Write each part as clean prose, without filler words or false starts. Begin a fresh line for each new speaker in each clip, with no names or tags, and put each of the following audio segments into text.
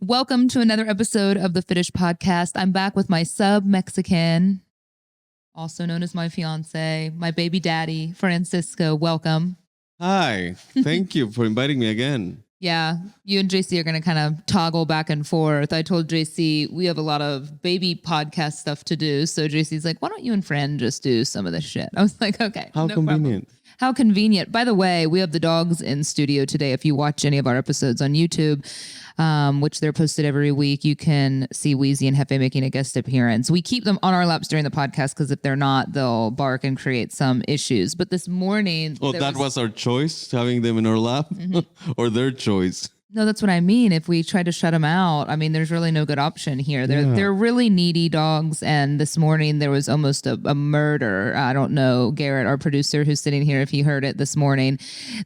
Welcome to another episode of the Fitish podcast. I'm back with my sub-Mexican, also known as my fiance, my baby daddy, Francisco. Welcome.
Hi, thank you for inviting me again.
Yeah, you and JC are going to kind of toggle back and forth. I told JC we have a lot of baby podcast stuff to do. So JC's like, why don't you and Fran just do some of this shit? I was like, okay.
How convenient.
Problem. How convenient. By the way, we have the dogs in studio today. If you watch any of our episodes on YouTube, which they're posted every week, you can see Wheezy and Jeppe making a guest appearance. We keep them on our laps during the podcast because if they're not, they'll bark and create some issues. But this morning...
Oh, that was our choice, having them in our lap? Mm-hmm. Or their choice?
No, that's what I mean. If we try to shut them out, I mean, there's really no good option here. They're really needy dogs. And this morning there was almost a murder. I don't know, Garrett, our producer who's sitting here, if he heard it this morning,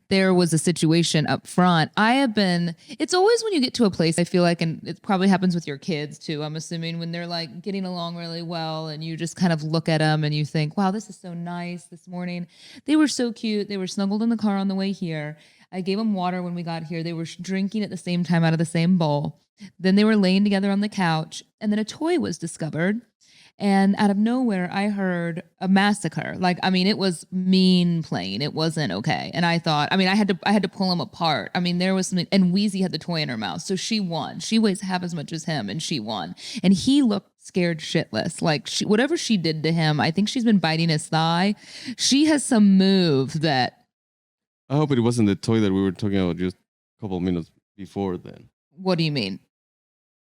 there was a situation up front. It's always when you get to a place, I feel like, and it probably happens with your kids too, I'm assuming, when they're like getting along really well and you just kind of look at them and you think, wow, this is so nice this morning. They were so cute. They were snuggled in the car on the way here. I gave them water when we got here. They were drinking at the same time out of the same bowl. Then they were laying together on the couch. And then a toy was discovered. And out of nowhere, I heard a massacre. It was mean playing. It wasn't okay. And I thought, I had to pull them apart. There was something. And Wheezy had the toy in her mouth. So she won. She weighs half as much as him. And she won. And he looked scared shitless. Whatever she did to him, I think she's been biting his thigh. She has some move that...
I hope it wasn't the toy that we were talking about just a couple of minutes before then.
What do you mean?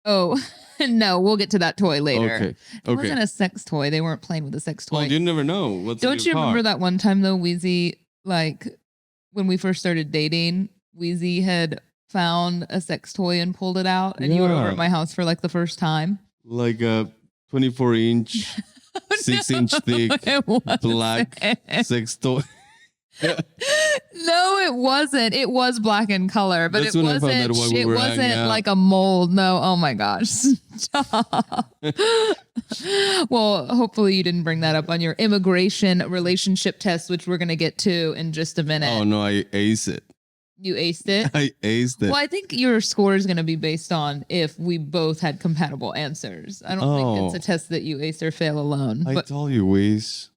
Oh, no, we'll get to that toy later.
Okay.
It wasn't a sex toy. They weren't playing with a sex toy.
Well, you never know.
Don't you remember that one time, though, Wheezy, when we first started dating, Wheezy had found a sex toy and pulled it out, and you were over at my house for the first time?
Like a 24-inch, 6-inch thick, black sex toy.
No, it wasn't. It was black in color, but it wasn't like a mold. No, oh my gosh. Stop. Well, hopefully you didn't bring that up on your immigration relationship test, which we're going to get to in just a minute.
Oh no, I aced it.
You aced it?
I aced it.
Well, I think your score is going to be based on if we both had compatible answers. I don't think it's a test that you ace or fail alone.
I told you, Wiz.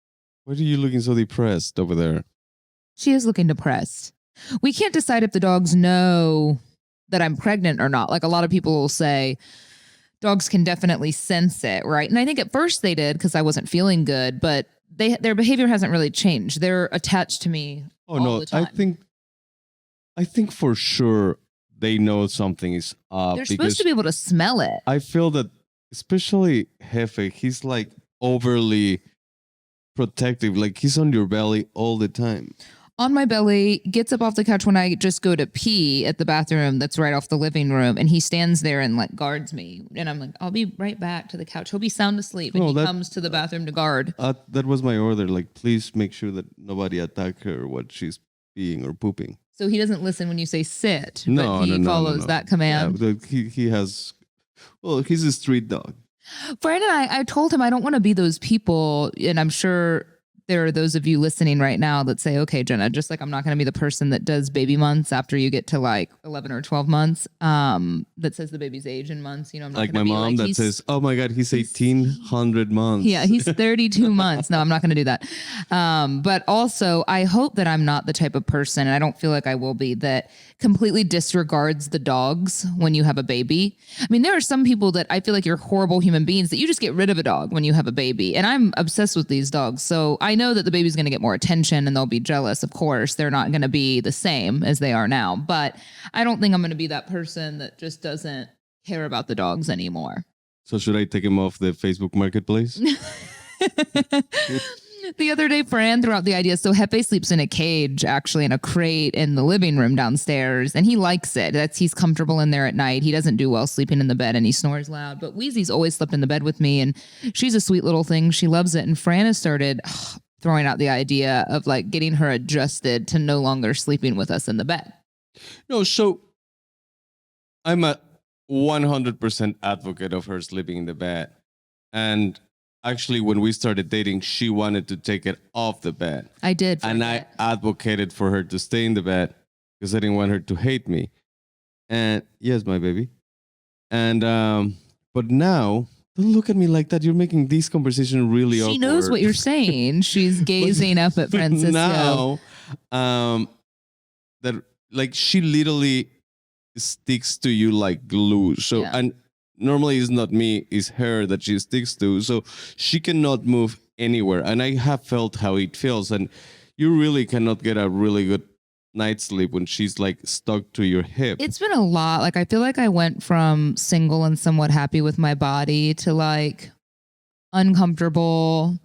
Why are you looking so depressed over there?
She is looking depressed. We can't decide if the dogs know that I'm pregnant or not. A lot of people will say dogs can definitely sense it, right? And I think at first they did because I wasn't feeling good, but their behavior hasn't really changed. They're attached to me all the time.
I think for sure they know something is up.
They're supposed to be able to smell it.
I feel that especially Jeppe, he's overly protective. He's on your belly all the time.
On my belly, gets up off the couch when I just go to pee at the bathroom that's right off the living room, and he stands there and guards me. And I'm like, I'll be right back to the couch. He'll be sound asleep, and he comes to the bathroom to guard.
That was my order. Please make sure that nobody attack her while she's peeing or pooping.
So he doesn't listen when you say sit, but he follows that command.
Yeah, he has, he's a street dog.
Fran and I told him I don't want to be those people, and I'm sure there are those of you listening right now that say, okay, Jenna, just I'm not going to be the person that does baby months after you get to 11 or 12 months, that says the baby's age in months. I'm not
my mom that says, oh my God, he's 1,800 months.
Yeah, he's 32 months. No, I'm not going to do that. But also I hope that I'm not the type of person, and I don't feel like I will be, that completely disregards the dogs when you have a baby. There are some people that I feel like you're horrible human beings that you just get rid of a dog when you have a baby. And I'm obsessed with these dogs. So I know that the baby's going to get more attention and they'll be jealous. Of course, they're not going to be the same as they are now. But I don't think I'm going to be that person that just doesn't care about the dogs anymore.
So should I take him off the Facebook Marketplace?
The other day, Fran threw out the idea. So Jeppe sleeps in a cage, actually in a crate in the living room downstairs, and he likes it. He's comfortable in there at night. He doesn't do well sleeping in the bed, and he snores loud. But Wheezy's always slept in the bed with me, and she's a sweet little thing. She loves it. And Fran has started throwing out the idea of getting her adjusted to no longer sleeping with us in the bed.
No, so I'm a 100% advocate of her sleeping in the bed. And actually, when we started dating, she wanted to take it off the bed.
I did.
And I advocated for her to stay in the bed because I didn't want her to hate me. And yes, my baby. And but now, don't look at me like that. You're making this conversation really awkward.
She knows what you're saying. She's gazing up at Francisco.
Now, that like she literally sticks to you like glue. So and normally it's not me, it's her that she sticks to. So she cannot move anywhere. And I have felt how it feels. And you really cannot get a really good night's sleep when she's like stuck to your hip.
It's been a lot. Like I feel like I went from single and somewhat happy with my body to like uncomfortable,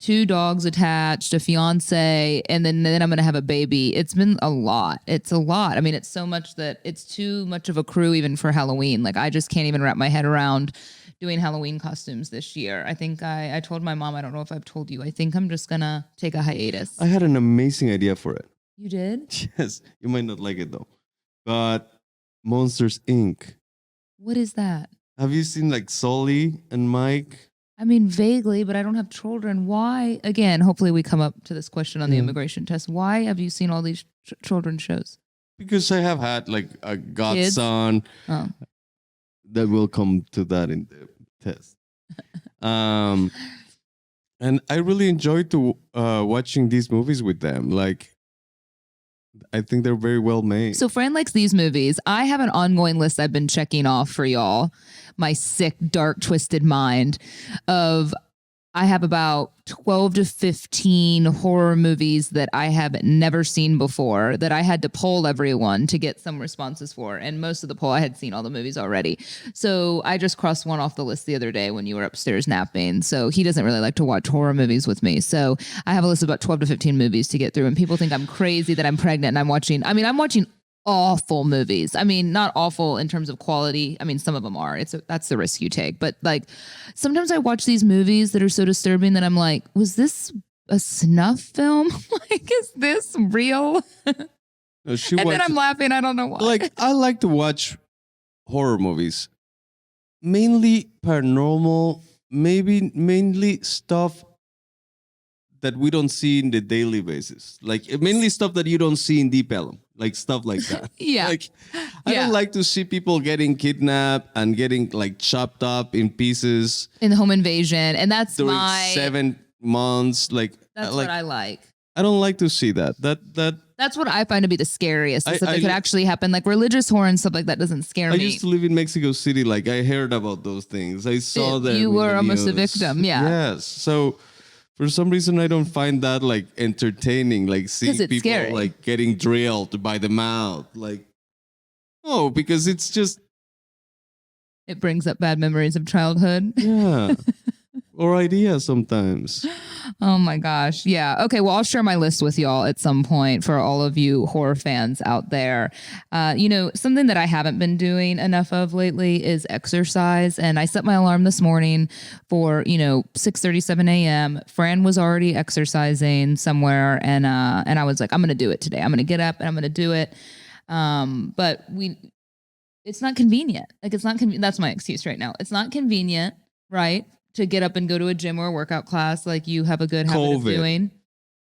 2 dogs attached, a fiance, and then I'm going to have a baby. It's been a lot. It's a lot. I mean, it's so much that it's too much of a crew even for Halloween. Like I just can't even wrap my head around doing Halloween costumes this year. I think I told my mom, I don't know if I've told you, I think I'm just going to take a hiatus.
I had an amazing idea for it.
You did?
Yes. You might not like it though. But Monsters Inc.
What is that?
Have you seen like Sully and Mike?
I mean, vaguely, but I don't have children. Why? Again, hopefully we come up to this question on the immigration test. Why have you seen all these children's shows?
Because I have had like a godson.
Oh.
That will come to that in the test. And I really enjoyed watching these movies with them. Like, I think they're very well made.
So Fran likes these movies. I have an ongoing list I've been checking off for y'all. My sick, dark, twisted mind of I have about 12 to 15 horror movies that I have never seen before that I had to poll everyone to get some responses for. And most of the poll, I had seen all the movies already. So I just crossed one off the list the other day when you were upstairs napping. So he doesn't really like to watch horror movies with me. So I have a list of about 12 to 15 movies to get through. And people think I'm crazy that I'm pregnant and I'm watching awful movies. I mean, not awful in terms of quality. I mean, some of them are. That's the risk you take. But like, sometimes I watch these movies that are so disturbing that I'm like, was this a snuff film? Like, is this real? Then I'm laughing. I don't know why.
Like, I like to watch horror movies, mainly paranormal, mainly stuff that we don't see in the daily basis. Like mainly stuff that you don't see in Deep Ellum. Like stuff like that.
Yeah.
Like I don't like to see people getting kidnapped and getting like chopped up in pieces.
In home invasion. And that's
during 7 months. Like
that's what I like.
I don't like to see that.
That's what I find to be the scariest. Is that could actually happen. Like religious horror and stuff like that doesn't scare me.
I used to live in Mexico City. Like I heard about those things. I saw them.
You were almost a victim. Yeah.
Yes. So for some reason, I don't find that like entertaining, like seeing people scary. Like getting drilled by the mouth. Like, oh, because it's just.
It brings up bad memories of childhood.
Yeah. Or ideas sometimes.
Oh my gosh. Yeah. Okay. Well, I'll share my list with y'all at some point for all of you horror fans out there. Something that I haven't been doing enough of lately is exercise. And I set my alarm this morning for, 6:37 a.m. Fran was already exercising somewhere. And I was like, I'm going to do it today. I'm going to get up and I'm going to do it. But it's not convenient. Like it's not convenient. That's my excuse right now. It's not convenient, right? To get up and go to a gym or a workout class like you have a good habit of doing.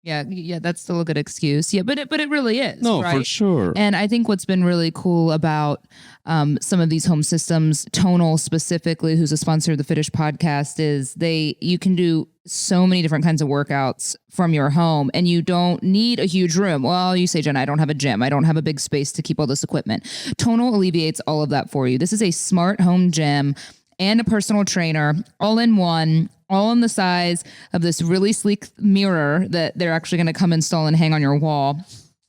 Yeah, that's still a good excuse. Yeah, but it really is.
No,
right?
For sure.
And I think what's been really cool about some of these home systems, Tonal specifically, who's a sponsor of the Fitish podcast, is you can do so many different kinds of workouts from your home, and you don't need a huge room. Well, you say, Jenna, I don't have a gym. I don't have a big space to keep all this equipment. Tonal alleviates all of that for you. This is a smart home gym and a personal trainer, all in one, all in the size of this really sleek mirror that they're actually going to come install and hang on your wall.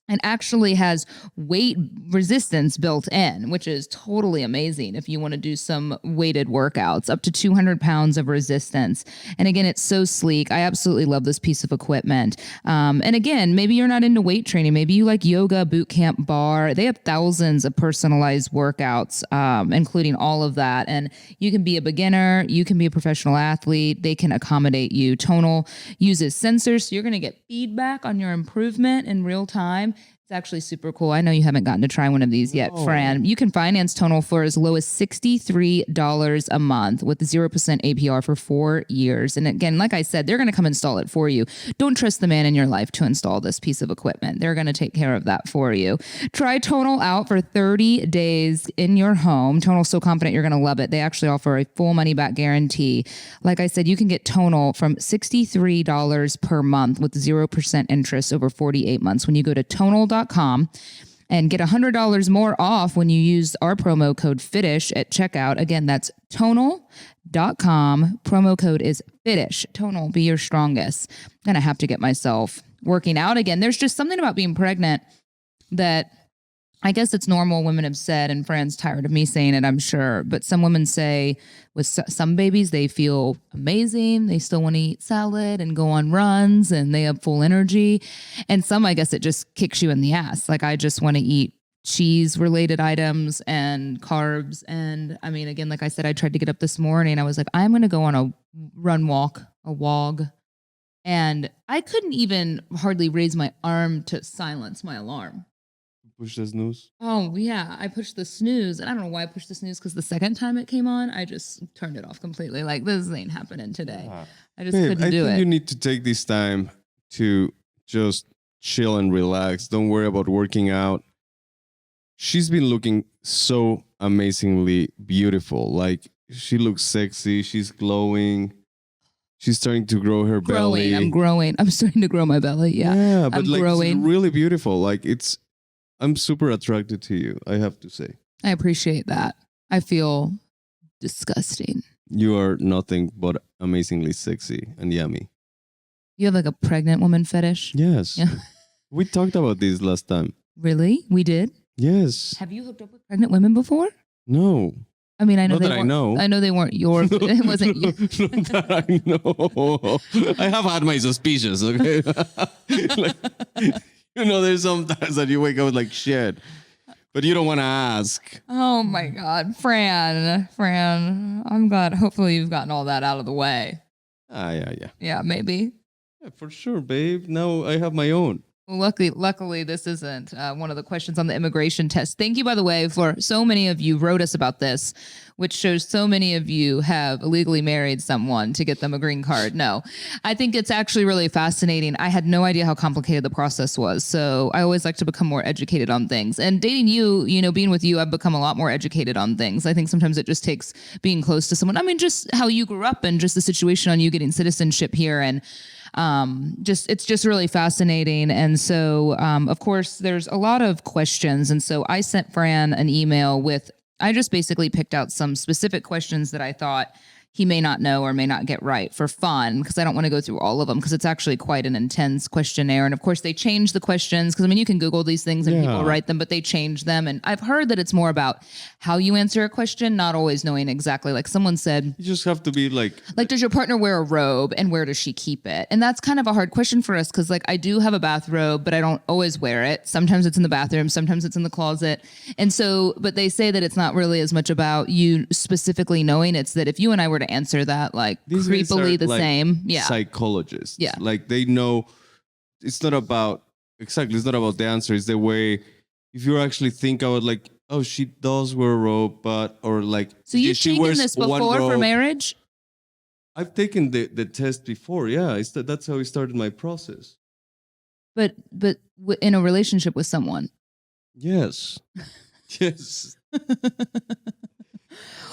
And actually has weight resistance built in, which is totally amazing if you want to do some weighted workouts, up to 200 pounds of resistance. And again, it's so sleek. I absolutely love this piece of equipment. And again, maybe you're not into weight training. Maybe you like yoga, boot camp, bar. They have thousands of personalized workouts, including all of that. And you can be a beginner. You can be a professional athlete. They can accommodate you. Tonal uses sensors, so you're going to get feedback on your improvement in real time. It's actually super cool. I know you haven't gotten to try one of these yet, Fran. You can finance Tonal for as low as $63 a month with 0% APR for 4 years. And again, like I said, they're going to come install it for you. Don't trust the man in your life to install this piece of equipment. They're going to take care of that for you. Try Tonal out for 30 days in your home. Tonal's so confident you're going to love it. They actually offer a full money back guarantee. Like I said, you can get Tonal from $63 per month with 0% interest over 48 months when you go to tonal.com and get $100 more off when you use our promo code Fitish at checkout. Again, that's tonal.com. Promo code is Fitish. Tonal, be your strongest. I'm going to have to get myself working out again. There's just something about being pregnant that I guess it's normal. Women have said, and Fran's tired of me saying it, I'm sure, but some women say with some babies, they feel amazing. They still want to eat salad and go on runs and they have full energy. And some, I guess it just kicks you in the ass. Like I just want to eat cheese related items and carbs. And I mean, again, like I said, I tried to get up this morning. I was like, I'm going to go on a wog. And I couldn't even hardly raise my arm to silence my alarm.
Push the snooze?
Oh, yeah. I pushed the snooze. And I don't know why I pushed the snooze because the second time it came on, I just turned it off completely. Like, this ain't happening today. I just couldn't do it.
I think you need to take this time to just chill and relax. Don't worry about working out. She's been looking so amazingly beautiful. Like, she looks sexy. She's glowing. She's starting to grow her belly.
I'm growing. I'm starting to grow my belly. Yeah.
But
I'm
like,
growing.
it's really beautiful. Like, I'm super attracted to you, I have to say.
I appreciate that. I feel disgusting.
You are nothing but amazingly sexy and yummy.
You have like a pregnant woman fetish?
Yes.
Yeah.
We talked about this last time.
Really? We did?
Yes.
Have you hooked up with pregnant women before?
No.
I mean, I know
I
know they weren't yours. It wasn't you.
Not that I know. I have had my suspicions, okay? Like, there's sometimes that you wake up with like shit, but you don't want to ask.
Oh my God. Fran, I'm glad. Hopefully you've gotten all that out of the way.
Yeah.
Yeah, maybe.
Yeah, for sure, babe. Now I have my own.
Well, luckily, this isn't one of the questions on the immigration test. Thank you, by the way, for so many of you wrote us about this, which shows so many of you have illegally married someone to get them a green card. No, I think it's actually really fascinating. I had no idea how complicated the process was. So I always like to become more educated on things. And dating you, being with you, I've become a lot more educated on things. I think sometimes it just takes being close to someone. I mean, just how you grew up and just the situation on you getting citizenship here and it's just really fascinating. And so, of course, there's a lot of questions. And so I sent Fran an email I just basically picked out some specific questions that I thought he may not know or may not get right for fun, because I don't want to go through all of them because it's actually quite an intense questionnaire. And of course, they change the questions because, you can Google these things and people write them, but they change them. And I've heard that it's more about how you answer a question, not always knowing exactly. Like someone said,
you just have to be like,
does your partner wear a robe and where does she keep it? And that's kind of a hard question for us because I do have a bathrobe, but I don't always wear it. Sometimes it's in the bathroom, sometimes it's in the closet. And so, but they say that it's not really as much about you specifically knowing. It's that if you and I were to answer that
these
creepily the
like
same,
psychologists,
like
they know it's not about the answer, it's the way if you actually think about like, oh, she does wear a robe, but or like,
so you've taken this before for marriage?
I've taken the test before. That's how I started my process.
But in a relationship with someone?
Yes.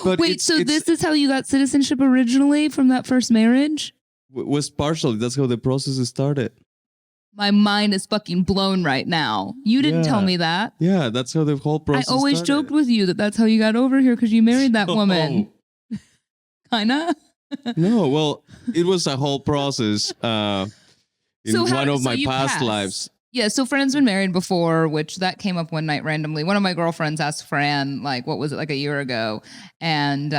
But
wait, so this is how you got citizenship originally from that first marriage?
Was partially. That's how the process started.
My mind is fucking blown right now. You didn't tell me that.
Yeah, that's how the whole process
I always
started.
joked with you that's how you got over here because you married that woman. Kinda?
No, well, it was a whole process in one of my past lives.
Yeah, so Fran's been married before, which that came up one night randomly. One of my girlfriends asked Fran, what was it, like a year ago? And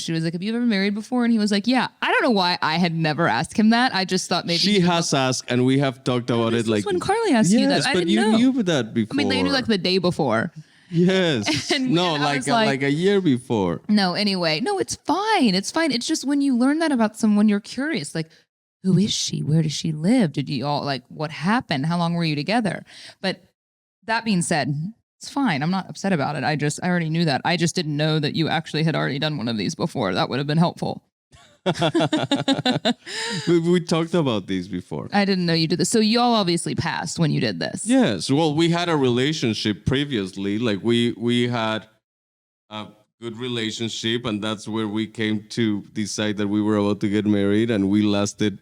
she was like, have you ever married before? And he was like, yeah. I don't know why I had never asked him that. I just thought maybe
she has asked, and we have talked about it.
When Carly asked you that, I didn't know.
But you knew that before.
I mean, they knew the day before.
Yes. No, like a year before.
No, anyway. No, it's fine. It's fine. It's just when you learn that about someone, you're curious. Like, who is she? Where does she live? Did you all what happened? How long were you together? But That being said, it's fine. I'm not upset about it. I already knew that. I just didn't know that you actually had already done one of these before. That would have been helpful.
we talked about these before.
I didn't know you did this. So y'all obviously passed when you did this.
Yes. Well, we had a relationship previously. Like we had a good relationship, and that's where we came to decide that we were about to get married, and we lasted,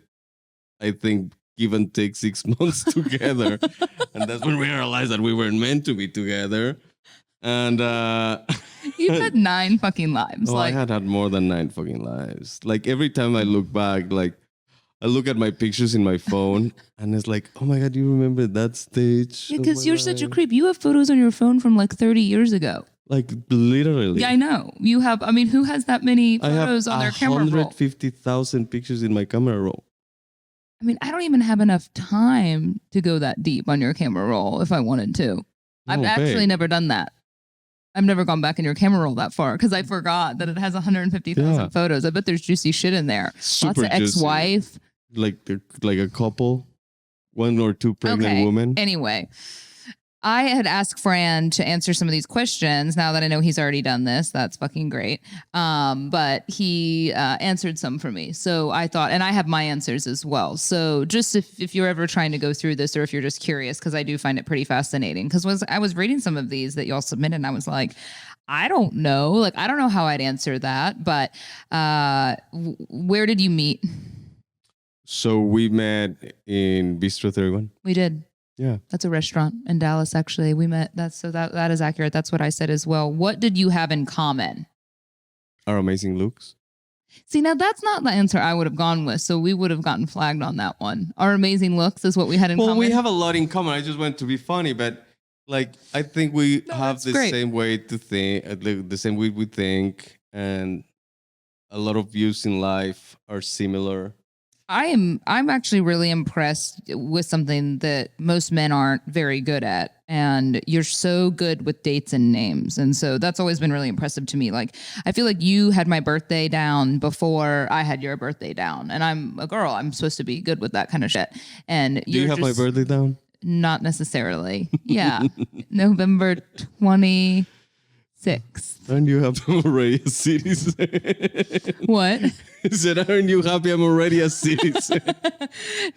I think, give and take 6 months together. And that's when we realized that we weren't meant to be together. And
you've had 9 fucking lives.
I had more than 9 fucking lives. Like every time I look back, like I look at my pictures in my phone and it's like, oh my God, you remember that stage?
Yeah, because you're such a creep. You have photos on your phone from like 30 years ago.
Like literally.
Yeah, I know. You have, I mean, who has that many photos on their camera roll?
150,000 pictures in my camera roll.
I mean, I don't even have enough time to go that deep on your camera roll if I wanted to. I've actually never done that. I've never gone back in your camera roll that far because I forgot that it has 150,000 photos. I bet there's juicy shit in there.
Super
Lots of ex-wife.
Like a couple, 1 or 2 pregnant women.
Anyway, I had asked Fran to answer some of these questions. Now that I know he's already done this, that's fucking great. But he answered some for me. So I thought, and I have my answers as well. So just if you're ever trying to go through this or if you're just curious, because I do find it pretty fascinating. Because I was reading some of these that y'all submitted and I was like, I don't know. Like, I don't know how I'd answer that. But where did you meet?
So we met in Bistro 31.
We did.
Yeah.
That's a restaurant in Dallas, actually. We met. That is accurate. That's what I said as well. What did you have in common?
Our amazing looks.
See, now that's not the answer I would have gone with. So we would have gotten flagged on that one. Our amazing looks is what we had in common.
Well, we have a lot in common. I just want to be funny, but like, I think we have the same way to think, the same way we think, and a lot of views in life are similar.
I'm actually really impressed with something that most men aren't very good at. And you're so good with dates and names. And so that's always been really impressive to me. Like, I feel like you had my birthday down before I had your birthday down. And I'm a girl. I'm supposed to be good with that kind of shit. And
do you have my birthday down?
Not necessarily. Yeah. November 26th.
Aren't you happy I'm already a citizen?
What?
I said, aren't you happy I'm already a citizen?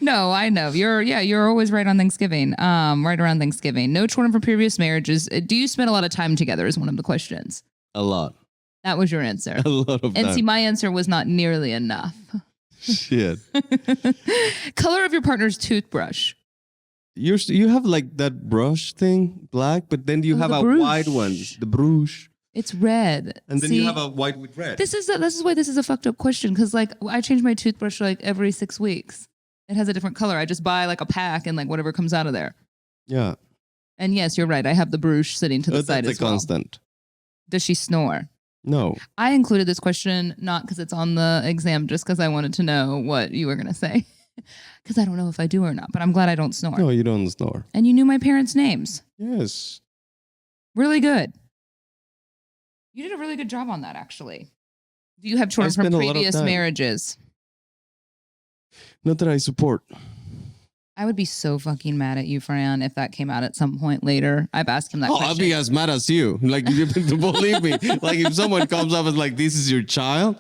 No, I know. You're always right on Thanksgiving. Right around Thanksgiving. No children from previous marriages. Do you spend a lot of time together is one of the questions.
A lot.
That was your answer.
A lot of time.
And see, my answer was not nearly enough.
Shit.
Color of your partner's toothbrush.
You have like that brush thing, black, but then you have a white one, the brush.
It's red.
And then you have a white with red.
This is why this is a fucked up question, because like I change my toothbrush like every 6 weeks. It has a different color. I just buy like a pack and like whatever comes out of there.
Yeah.
And yes, you're right. I have the brush sitting to the side as well.
That's a constant.
Does she snore?
No.
I included this question not because it's on the exam, just because I wanted to know what you were going to say. Because I don't know if I do or not, but I'm glad I don't snore.
No, you don't snore.
And you knew my parents' names.
Yes.
Really good. You did a really good job on that, actually. Do you have children from previous marriages?
Not that I support.
I would be so fucking mad at you, Fran, if that came out at some point later. I've asked him that question.
I'll be as mad as you. Like, you have to believe me. Like, if someone comes up and like, this is your child,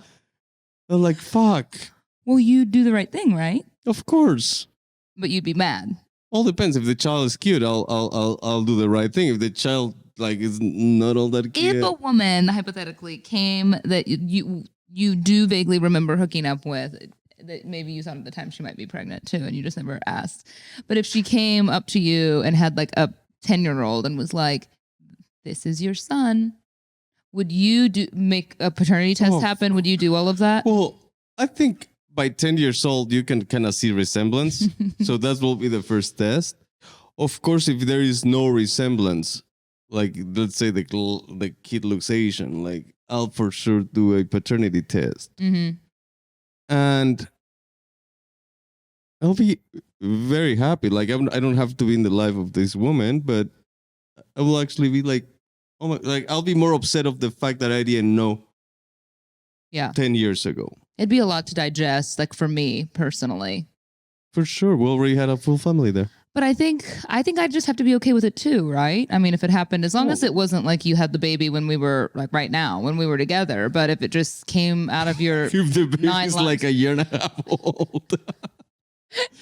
I'm like, fuck.
Well, you do the right thing, right?
Of course.
But you'd be mad.
All depends. If the child is cute, I'll do the right thing. If the child like is not all that cute.
If a woman hypothetically came that you do vaguely remember hooking up with, that maybe you thought at the time she might be pregnant too, and you just never asked. But if she came up to you and had like a 10-year-old and was like, "This is your son," would you make a paternity test happen? Would you do all of that?
Well, I think by 10 years old, you can kind of see resemblance. So that will be the first test. Of course, if there is no resemblance, like let's say the kid looks Asian, like I'll for sure do a paternity test.
Mm-hmm.
And I'll be very happy. Like I don't have to be in the life of this woman, but I will actually be like, oh my, like I'll be more upset of the fact that I didn't know.
Yeah.
10 years ago.
It'd be a lot to digest, like for me personally.
For sure. We already had a full family there.
But I think I'd just have to be okay with it too, right? I mean, if it happened, as long as it wasn't like you had the baby when we were like right now, when we were together. But if it just came out of your
If the baby's like a year and a half old.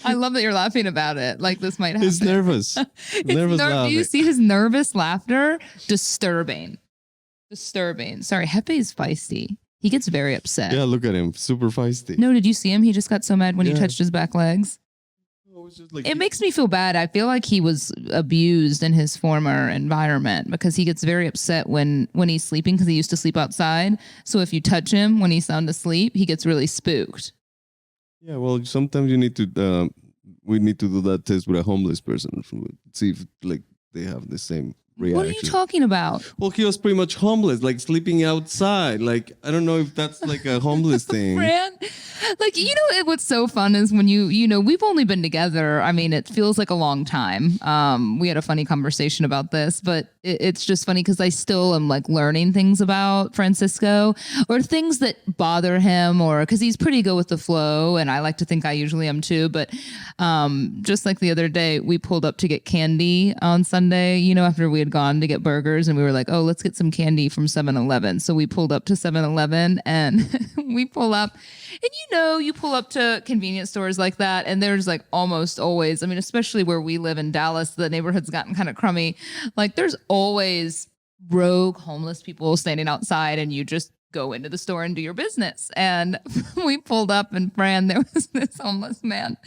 I love that you're laughing about it. Like this might happen.
He's nervous. Nervous laughing.
Do you see his nervous laughter? Disturbing. Sorry, Jeppe is feisty. He gets very upset.
Yeah, look at him. Super feisty.
No, did you see him? He just got so mad when you touched his back legs.
Like,
it makes me feel bad. I feel like he was abused in his former environment because he gets very upset when he's sleeping because he used to sleep outside. So if you touch him when he's sound asleep, he gets really spooked.
Yeah, well, sometimes you need to. We need to do that test with a homeless person, see if like they have the same reaction.
What are you talking about?
Well, he was pretty much homeless, like sleeping outside. Like I don't know if that's like a homeless thing.
Fran, like what's so fun is when we've only been together. I mean, it feels like a long time. We had a funny conversation about this, but it's just funny because I still am like learning things about Francisco or things that bother him, or because he's pretty good with the flow, and I like to think I usually am too. But just like the other day, we pulled up to get candy on Sunday. After we had gone to get burgers, and we were like, oh, let's get some candy from 7-Eleven. So we pulled up to 7-Eleven, and we pull up. And you pull up to convenience stores like that, and there's like almost always, I mean, especially where we live in Dallas, the neighborhood's gotten kind of crummy. Like there's always rogue homeless people standing outside, and you just go into the store and do your business. And we pulled up, and Fran, there was this homeless man.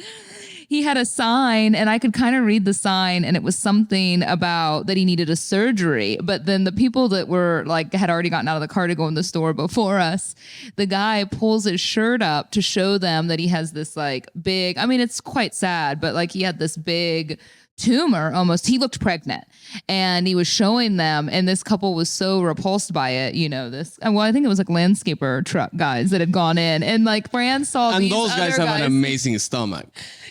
He had a sign, and I could kind of read the sign, and it was something about that he needed a surgery. But then the people that were like had already gotten out of the car to go in the store before us, the guy pulls his shirt up to show them that he has this like big, I mean, it's quite sad, but like he had this big tumor almost. He looked pregnant, and he was showing them, and this couple was so repulsed by it. I think it was like landscaper truck guys that had gone in, and like Fran saw
and
these
those guys have an amazing stomach.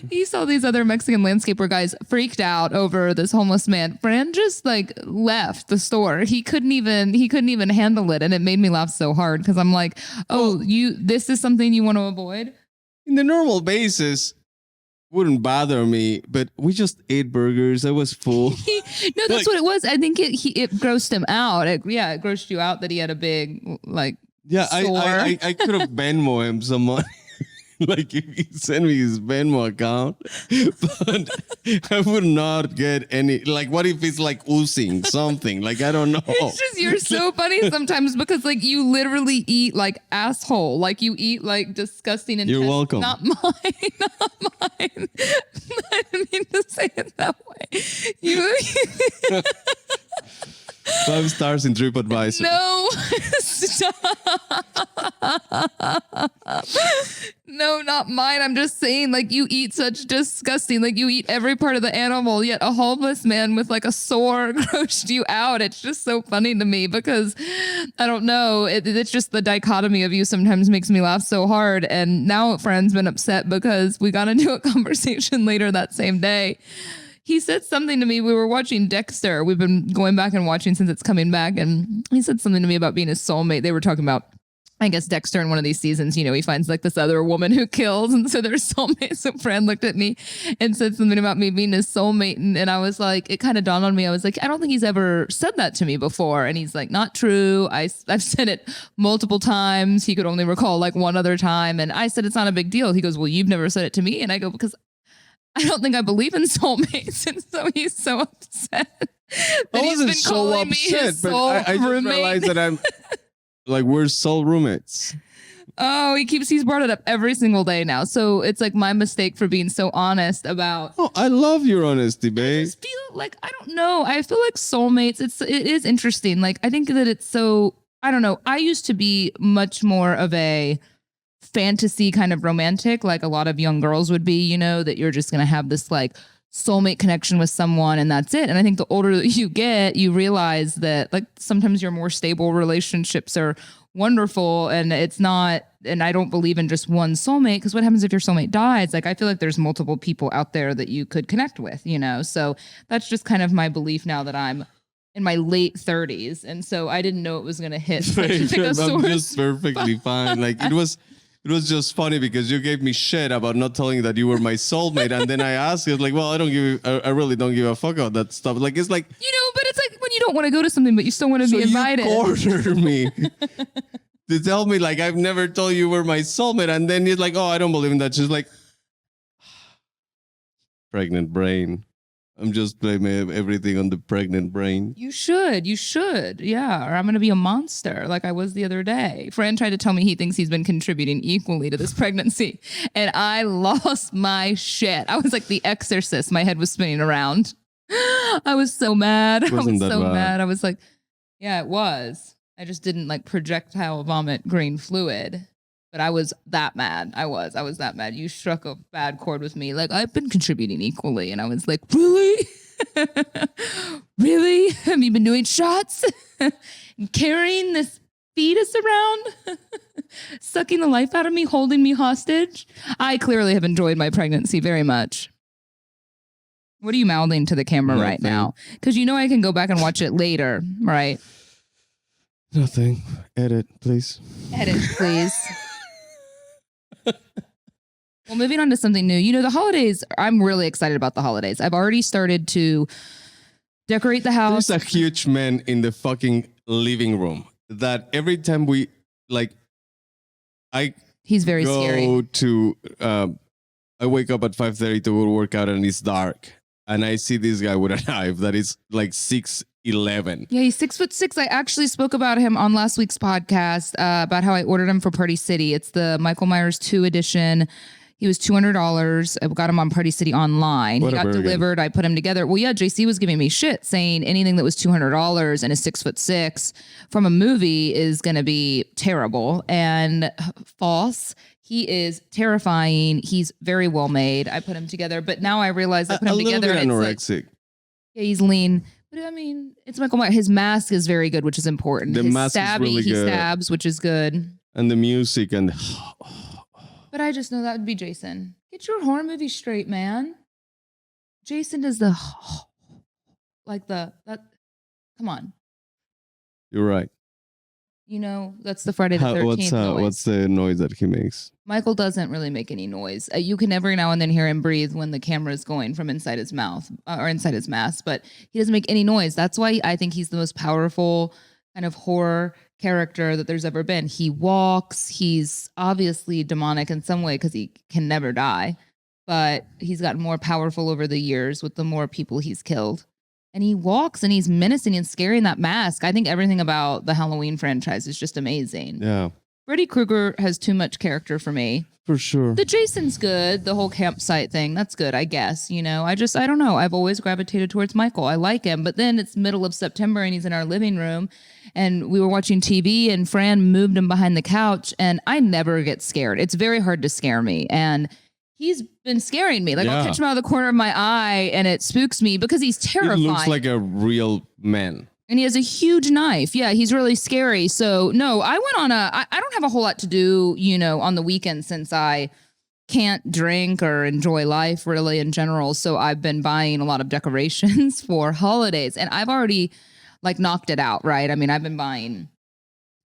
He saw these other Mexican landscaper guys freaked out over this homeless man. Fran just like left the store. He couldn't even handle it, and it made me laugh so hard because I'm like, this is something you want to avoid?
In the normal basis, wouldn't bother me, but we just ate burgers. I was full.
No, that's what it was. I think it grossed him out. It grossed you out that he had a big like. Yeah,
I could have Venmo him some money. Like if he sent me his Venmo account, but I would not get any. Like, what if it's like oozing something? Like, I don't know.
It's just you're so funny sometimes because like you literally eat like asshole. Like you eat like disgusting.
You're welcome.
Not mine. Not mine. I didn't mean to say it that way. You.
5 stars in TripAdvisor.
No, stop. No, not mine. I'm just saying, like, you eat such disgusting, like, you eat every part of the animal, yet a homeless man with, like, a sore grossed you out. It's just so funny to me because, I don't know, it's just the dichotomy of you sometimes makes me laugh so hard. And now Fran's been upset because we got into a conversation later that same day. He said something to me. We were watching Dexter. We've been going back and watching since it's coming back. And he said something to me about being his soulmate. They were talking about, I guess, Dexter in one of these seasons, he finds like this other woman who kills. And so they're soulmates. So Fran looked at me and said something about me being his soulmate. And I was like, it kind of dawned on me. I was like, I don't think he's ever said that to me before. And he's like, not true. I've said it multiple times. He could only recall like one other time. And I said, it's not a big deal. He goes, well, you've never said it to me. And I go, because I don't think I believe in soulmates. And so he's so upset.
I wasn't so upset, but I just realized that I'm like, we're soul roommates.
Oh, he's brought it up every single day now. So it's like my mistake for being so honest about.
Oh, I love your honesty, babe.
I just feel like, I don't know. I feel like soulmates, it is interesting. Like, I think that it's so, I don't know. I used to be much more of a fantasy kind of romantic, like a lot of young girls would be, that you're just going to have this like soulmate connection with someone and that's it. And I think the older that you get, you realize that like sometimes your more stable relationships are wonderful and it's not, and I don't believe in just one soulmate because what happens if your soulmate dies? Like I feel like there's multiple people out there that you could connect with, so that's just kind of my belief now that I'm in my late 30s. And so I didn't know it was going to hit.
I'm just perfectly fine. Like it was just funny because you gave me shit about not telling you that you were my soulmate, and then I asked you, like, well, I really don't give a fuck about that stuff. Like, it's like,
but it's like when you don't want to go to something, but you still want to be invited.
You cornered me to tell me, like, I've never told you were my soulmate, and then you're like, oh, I don't believe in that. She's like, pregnant brain. I'm just blaming everything on the pregnant brain.
You should. Yeah. Or I'm going to be a monster like I was the other day. Fran tried to tell me he thinks he's been contributing equally to this pregnancy. And I lost my shit. I was like the exorcist. My head was spinning around. I was so mad. I was so mad. I was like, yeah, it was. I just didn't like projectile vomit green fluid. But I was that mad. I was that mad. You struck a bad chord with me. Like, I've been contributing equally. And I was like, really? Really? Have you been doing shots? Carrying this fetus around? Sucking the life out of me? Holding me hostage? I clearly have enjoyed my pregnancy very much. What are you mouthing to the camera right now? Because you know I can go back and watch it later, right?
Nothing. Edit, please.
Edit, please. Well, moving on to something new. You know, the holidays, I'm really excited about the holidays. I've already started to decorate the house.
There's a huge man in the fucking living room that every time we, like,
he's very scary.
I wake up at 5:30 to go work out and it's dark. And I see this guy with a knife that is like 6'11".
Yeah, he's 6'6". I actually spoke about him on last week's podcast about how I ordered him for Party City. It's the Michael Myers 2 edition. He was $200. I got him on Party City online. He got delivered. I put him together. Well, yeah, JC was giving me shit saying anything that was $200 and is 6'6" from a movie is going to be terrible and false. He is terrifying. He's very well made. I put him together, but now I realize I put him together.
A little bit anorexic.
Yeah, he's lean. But I mean, it's Michael Myers. His mask is very good, which is important.
His mask is really good.
He stabs, which is good.
And the music and...
But I just know that would be Jason. Get your horror movie straight, man. Jason does the... Come on.
You're right.
You know, that's the Friday the 13th noise.
What's the noise that he makes?
Michael doesn't really make any noise. You can every now and then hear him breathe when the camera is going from inside his mouth or inside his mask, but he doesn't make any noise. That's why I think he's the most powerful kind of horror character that there's ever been. He walks. He's obviously demonic in some way because he can never die, but he's gotten more powerful over the years with the more people he's killed. And he walks and he's menacing and scary in that mask. I think everything about the Halloween franchise is just amazing.
Yeah.
Freddy Krueger has too much character for me.
For sure.
The Jason's good. The whole campsite thing, that's good, I guess. You know, I don't know. I've always gravitated towards Michael. I like him. But then it's middle of September and he's in our living room and we were watching TV and Fran moved him behind the couch and I never get scared. It's very hard to scare me. And he's been scaring me. Like, I'll catch him out of the corner of my eye and it spooks me because he's terrifying.
He looks like a real man.
And he has a huge knife. Yeah, he's really scary. So, no, I went on I don't have a whole lot to do, you know, on the weekend since I can't drink or enjoy life really in general. So I've been buying a lot of decorations for holidays. And I've already, like, knocked it out, right? I mean, I've been buying...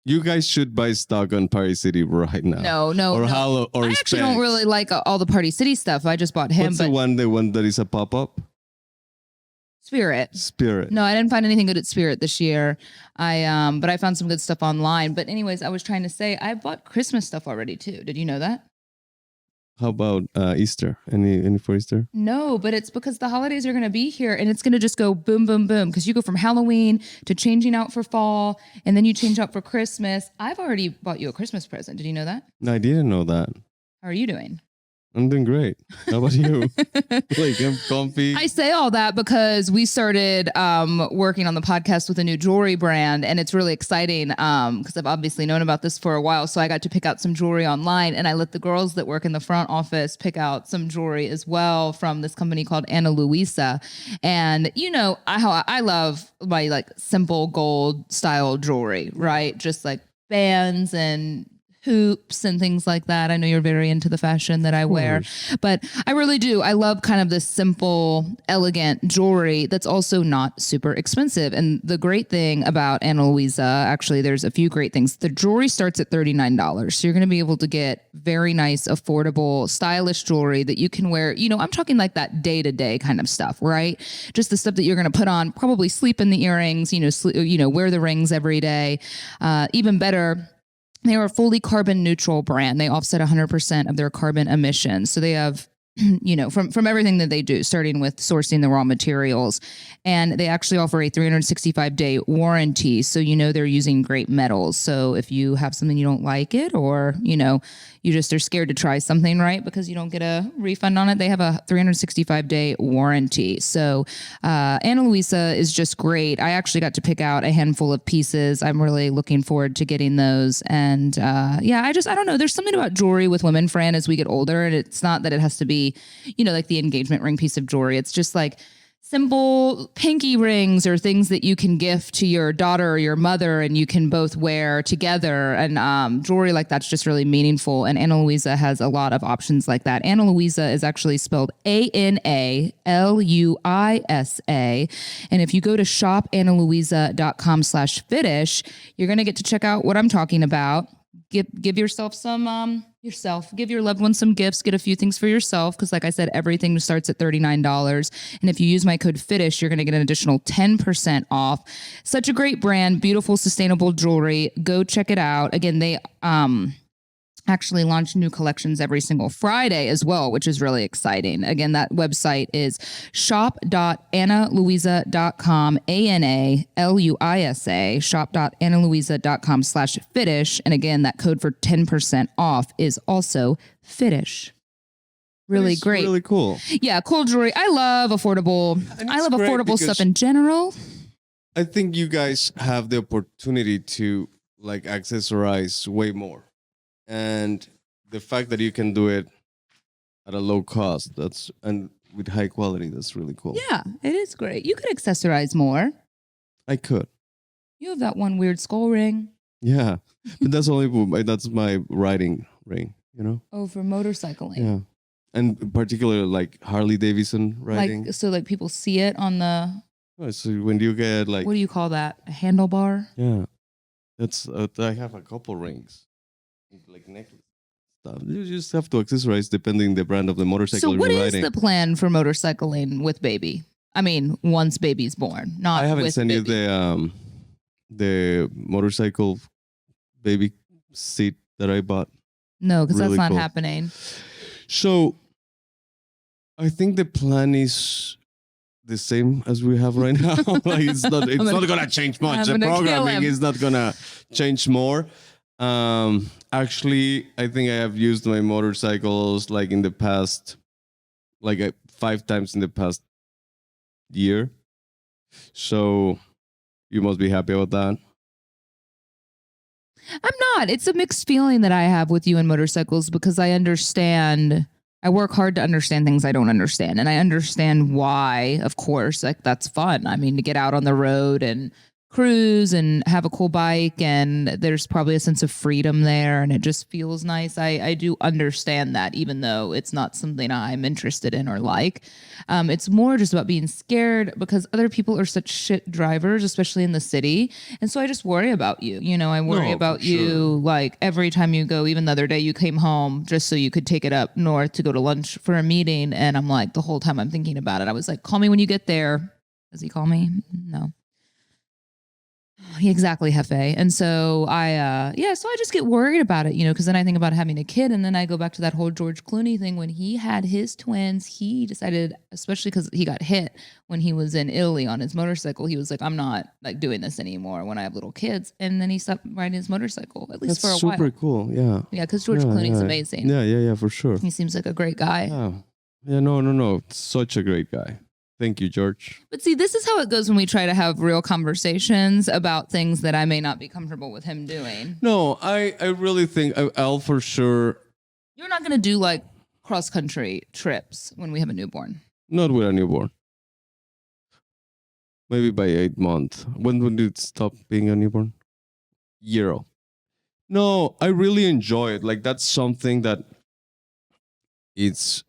You guys should buy stock on Party City right now.
No. I actually don't really like all the Party City stuff. I just bought him.
What's the one that is a pop-up? Spirit.
No, I didn't find anything good at Spirit this year. But I found some good stuff online. But anyways, I was trying to say I bought Christmas stuff already too. Did you know that?
How about Easter? Any for Easter?
No, but it's because the holidays are going to be here and it's going to just go boom, boom, boom. Because you go from Halloween to changing out for fall and then you change out for Christmas. I've already bought you a Christmas present. Did you know that?
No, I didn't know that.
How are you doing?
I'm doing great. How about you? Like, I'm comfy.
I say all that because we started working on the podcast with a new jewelry brand, and it's really exciting because I've obviously known about this for a while. So I got to pick out some jewelry online, and I let the girls that work in the front office pick out some jewelry as well from this company called Louisa. And you know how I love my like simple gold style jewelry, right? Just like bands and hoops and things like that. I know you're very into the fashion that I wear, but I really do. I love kind of this simple, elegant jewelry that's also not super expensive. And the great thing about Ana Luisa, actually, there's a few great things. The jewelry starts at $39. So you're going to be able to get very nice, affordable, stylish jewelry that you can wear. You know, I'm talking like that day-to-day kind of stuff, right? Just the stuff that you're going to put on, probably sleep in the earrings, wear the rings every day. Even better, they are a fully carbon neutral brand. They offset 100% of their carbon emissions. So they have, from everything that they do, starting with sourcing the raw materials. And they actually offer a 365-day warranty. So, they're using great metals. So if you have something you don't like it, or, you just are scared to try something, right, because you don't get a refund on it, they have a 365-day warranty. So Ana Luisa is just great. I actually got to pick out a handful of pieces. I'm really looking forward to getting those. And I don't know. There's something about jewelry with women, Fran, as we get older. And it's not that it has to be, like the engagement ring piece of jewelry. It's just like simple pinky rings or things that you can gift to your daughter or your mother and you can both wear together. And jewelry like that's just really meaningful. And Ana Luisa has a lot of options like that. Ana Luisa is actually spelled ANALUISA. And if you go to shopanaluisa.com/fitish, you're going to get to check out what I'm talking about. Give yourself some, give your loved ones some gifts, get a few things for yourself. Cause like I said, everything starts at $39. And if you use my code FITISH, you're going to get an additional 10% off. Such a great brand, beautiful, sustainable jewelry. Go check it out. Again, they, actually launch new collections every single Friday as well, which is really exciting. Again, that website is shop.analuisa.com, ANALUISA, shop.analuisa.com/fitish. And again, that code for 10% off is also fitish. Really great.
Really cool.
Yeah, cool jewelry. I love affordable stuff in general.
I think you guys have the opportunity to like accessorize way more. And the fact that you can do it at a low cost, and with high quality, that's really cool.
Yeah, it is great. You could accessorize more.
I could.
You have that one weird skull ring.
Yeah, but that's my riding ring,
Oh, for motorcycling.
Yeah, and particularly like Harley Davidson riding.
Like people see it on the.
Oh, so when you get like.
What do you call that? A handlebar?
Yeah, that's. I have a couple rings. Like necklace stuff. You just have to accessorize depending the brand of the motorcycle you're riding. So what is
the plan for motorcycling with baby? I mean, once baby's born, not.
I haven't sent you the motorcycle baby seat that I bought.
No, because that's not happening.
So I think the plan is the same as we have right now. Like it's not gonna change much. The programming is not gonna change more. Actually, I think I have used my motorcycles like in the past, 5 times in the past year. So you must be happy about that.
I'm not. It's a mixed feeling that I have with you and motorcycles because I work hard to understand things I don't understand. And I understand why, of course, like that's fun. I mean, to get out on the road and cruise and have a cool bike, and there's probably a sense of freedom there and it just feels nice. I do understand that, even though it's not something I'm interested in or like. It's more just about being scared because other people are such shit drivers, especially in the city. And so I just worry about you. I worry about you like every time you go. Even the other day you came home just so you could take it up north to go to lunch for a meeting. And I'm like, the whole time I'm thinking about it, I was like, call me when you get there. Does he call me? No. Exactly, Jeppe. And so I just get worried about it, because then I think about having a kid, and then I go back to that whole George Clooney thing. When he had his twins, he decided, especially because he got hit when he was in Italy on his motorcycle, he was like, I'm not like doing this anymore when I have little kids. And then he stopped riding his motorcycle, at least
That's
for a while.
Super cool, yeah.
Yeah, because George Clooney's amazing.
Yeah, for sure.
He seems like a great guy.
Yeah, no. Such a great guy. Thank you, George.
But see, this is how it goes when we try to have real conversations about things that I may not be comfortable with him doing.
No, I really think I'll for sure.
You're not going to do like cross-country trips when we have a newborn.
Not with a newborn. Maybe by 8 months. When would it stop being a newborn? Year old. No, I really enjoy it. Like that's something that it's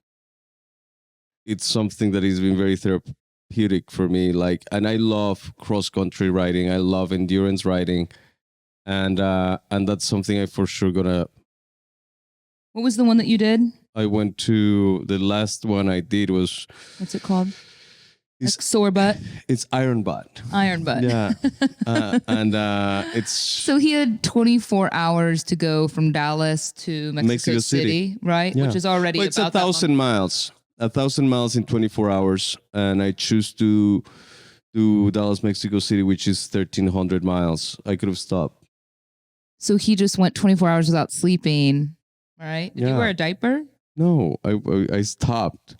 something that has been very therapeutic for me. Like, and I love cross country riding. I love endurance riding, and that's something I for sure gonna.
What was the one that you did?
I went to the last one I did was.
What's it called?
It's
like sore butt.
It's Iron Butt.
Iron butt.
Yeah, and it's.
So he had 24 hours to go from Dallas to Mexico City, right?
Yeah.
Which is already
Well, it's
about
1,000 miles. 1,000 miles in 24 hours, and I choose to do Dallas, Mexico City, which is 1,300 miles. I could have stopped.
So he just went 24 hours without sleeping, right? Did you
Yeah.
wear a diaper?
No, I stopped,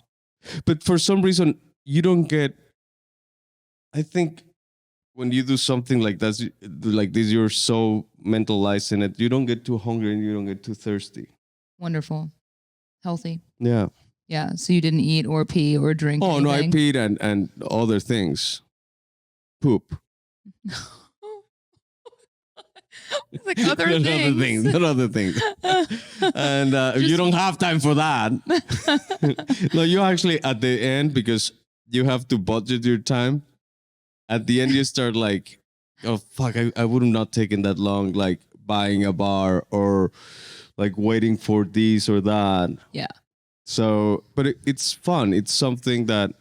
but for some reason you don't get. I think when you do something like that, like this, you're so mentalized in it. You don't get too hungry and you don't get too thirsty.
Wonderful. Healthy.
Yeah.
Yeah. So you didn't eat or pee or drink.
Oh no, I
anything?
peed and other things. Poop.
It's like other things.
Not other things. And you don't have time for that. No, you actually at the end, because you have to budget your time. At the end, you start like, oh fuck, I would have not taken that long, like buying a bar or like waiting for this or that.
Yeah.
So, but it's fun. It's something that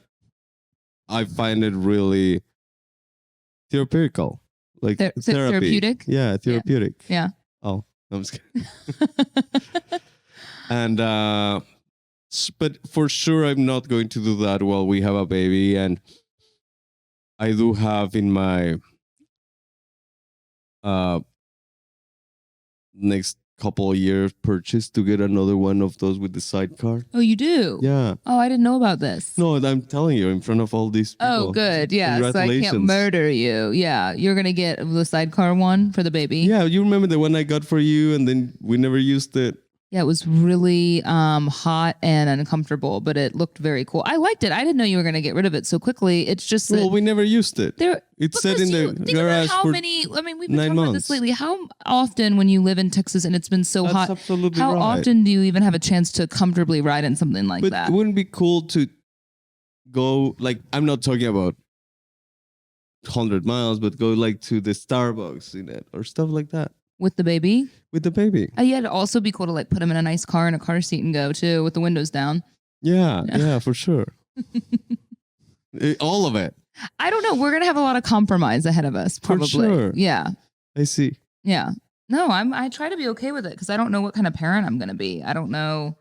I find it really therapeutical. Like therapy.
Therapeutic?
Yeah, therapeutic.
Yeah.
Oh, I'm just kidding. And but for sure I'm not going to do that while we have a baby. And I do have in my next couple of years purchase to get another one of those with the sidecar.
Oh, you do?
Yeah.
Oh, I didn't know about this.
No, I'm telling you in front of all these people.
Oh, good. Yeah. So I
Congratulations.
can't murder you. Yeah. You're going to get the sidecar one for the baby.
Yeah, you remember the one I got for you and then we never used it.
Yeah, it was really hot and uncomfortable, but it looked very cool. I liked it. I didn't know you were going to get rid of it so quickly. It's just that
Well, we never used it. It's set in the
think about
garage
how
for
many. I mean, we've been
9
talking about
months.
this lately. How often, when you live in Texas and it's been so
That's
hot,
absolutely
how
right.
often do you even have a chance to comfortably ride in something like
But
that?
it wouldn't be cool to go, like, I'm not talking about 100 miles, but go like to the Starbucks in it or stuff like that
With the baby?
with the baby.
Yeah, it'd also be cool to like put him in a nice car and a car seat and go too with the windows down.
Yeah, for sure. All of it.
I don't know. We're gonna have a lot of compromise ahead of us, probably.
sure.
Yeah.
I see.
Yeah. No, I try to be okay with it because I don't know what kind of parent I'm gonna be. I don't know.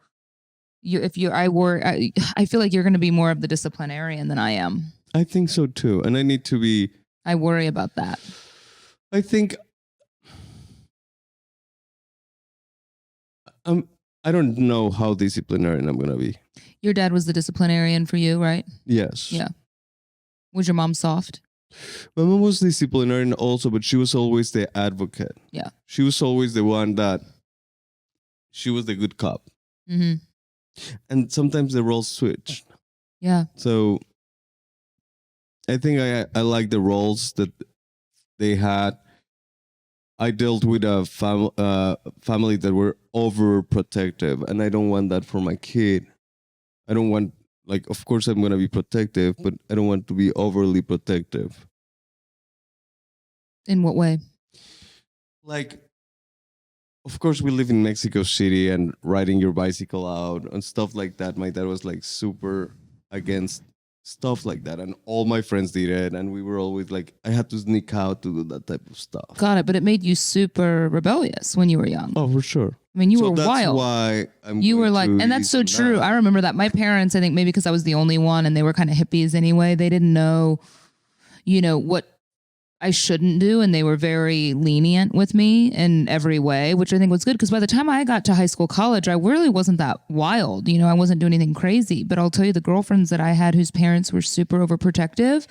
I feel like you're gonna be more of the disciplinarian than I am.
I think so too. And I need to be.
I worry about that.
I think. I don't know how disciplinarian I'm gonna be.
Your dad was the disciplinarian for you, right?
Yes.
Yeah. Was your mom soft?
My mom was disciplinarian also, but she was always the advocate.
Yeah.
She was always the one that. She was the good cop.
Mm-hmm.
And sometimes the roles switch.
Yeah.
So I think I like the roles that they had. I dealt with a family that were overprotective, and I don't want that for my kid. I don't want, like, of course I'm going to be protective, but I don't want to be overly protective.
In what way?
Like, of course we live in Mexico City and riding your bicycle out and stuff like that. My dad was like super against stuff like that, and all my friends did it, and we were always like, I had to sneak out to do that type of stuff.
Got it. But it made you super rebellious when you were young.
Oh, for sure.
I mean, you
So
were
that's
wild.
why
You were like, and that's so true. I remember that. My parents, I think maybe because I was the only one and they were kind of hippies anyway, they didn't know, what I shouldn't do. And they were very lenient with me in every way, which I think was good. Because by the time I got to high school, college, I really wasn't that wild. I wasn't doing anything crazy. But I'll tell you, the girlfriends that I had whose parents were super overprotective,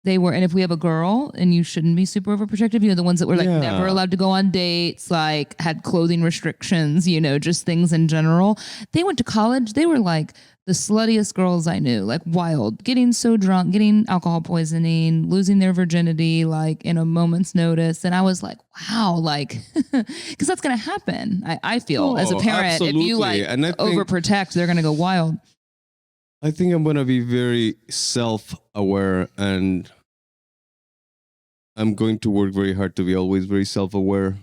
they were, and if we have a girl, and you shouldn't be super overprotective, the ones that were like never allowed to go on dates, like had clothing restrictions, just things in general. They went to college. They were like the sluttiest girls I knew, like wild, getting so drunk, getting alcohol poisoning, losing their virginity, like in a moment's notice. And I was like, wow, like, because that's going to happen. I feel as a parent, absolutely. If you like overprotect, they're going to go wild.
I think I'm going to be very self-aware, and I'm going to work very hard to be always very self-aware.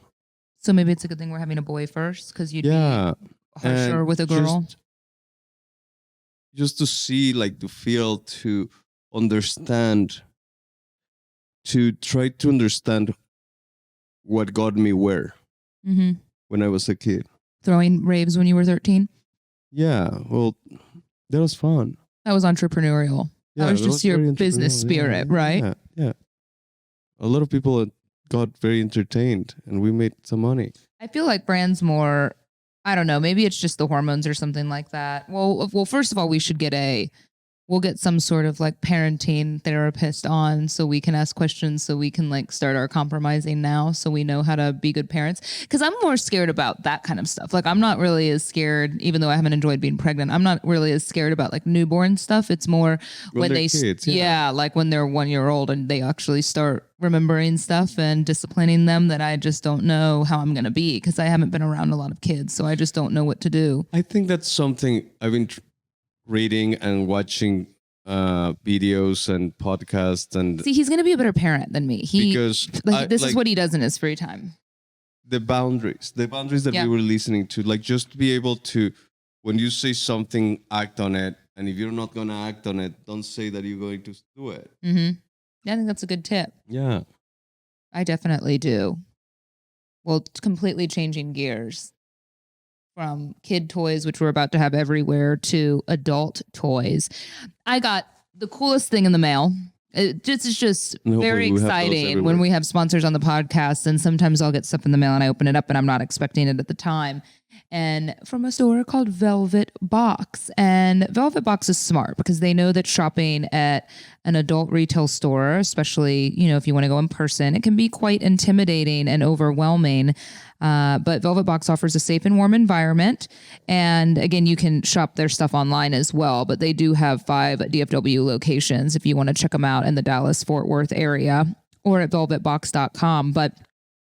So maybe it's a good thing we're having a boy first, because you'd be harsher with a girl.
Just to see, like, to feel, to understand, to try to understand what got me where when I was a kid.
Throwing raves when you were 13?
Yeah, well, that was fun.
That was entrepreneurial. Yeah, that was just your business spirit, right?
Yeah. A lot of people got very entertained, and we made some money.
I feel like Fran's more, I don't know, maybe it's just the hormones or something like that. Well, first of all, we'll get some sort of like parenting therapist on, so we can ask questions, so we can like start our compromising now, so we know how to be good parents. Because I'm more scared about that kind of stuff. Like, I'm not really as scared, even though I haven't enjoyed being pregnant, I'm not really as scared about like newborn stuff. It's more when they kids, like when they're 1 year old and they actually start remembering stuff and disciplining them, that I just don't know how I'm going to be, because I haven't been around a lot of kids, so I just don't know what to do.
I think that's something I've been reading and watching videos and podcasts, and
see, he's going to be a better parent than me. This is what he does in his free time.
The boundaries that we were listening to, like, just be able to, when you say something, act on it, and if you're not going to act on it, don't say that you're going to do it.
I think that's a good tip.
Yeah,
I definitely do. Well, completely changing gears from kid toys, which we're about to have everywhere, to adult toys. I got the coolest thing in the mail. It's just very exciting when we have sponsors on the podcast, and sometimes I'll get stuff in the mail and I open it up and I'm not expecting it at the time. And from a store called Velvet Box. And Velvet Box is smart because they know that shopping at an adult retail store, especially, if you want to go in person, it can be quite intimidating and overwhelming. But Velvet Box offers a safe and warm environment. And again, you can shop their stuff online as well, but they do have 5 DFW locations if you want to check them out in the Dallas-Fort Worth area, or at velvetbox.com. But